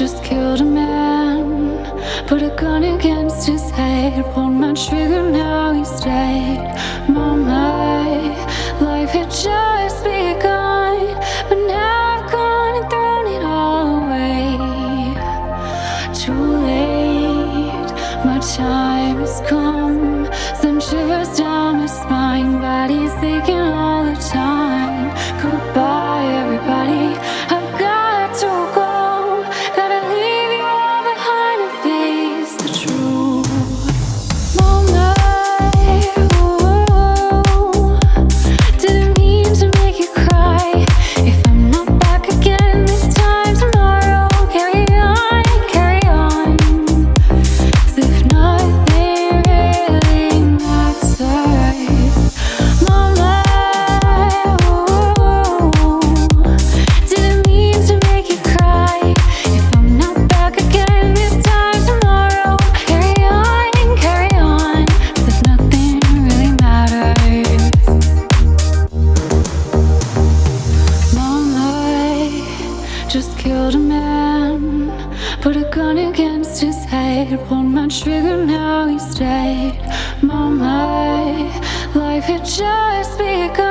just killed a man, put a gun against his head, pulled my trigger, now he's dead. My life had just begun, but now I've gone and thrown it all away. Too late, my time has come. Some shivers down my spine, body's aching all the time. Goodbye, everybody, I've got to go. Gotta leave you all behind and face the truth. Mama, didn't mean to make you cry. If I'm not back again this time tomorrow, carry on, carry on. 'Cause if nothing really matters, Mama, didn't mean to make you cry. If I'm not back again this time tomorrow, carry on, carry on. 'Cause if nothing really matters. Mama just killed a man, put a gun against his head, pulled my trigger, now he's dead. Mama, life had just begun.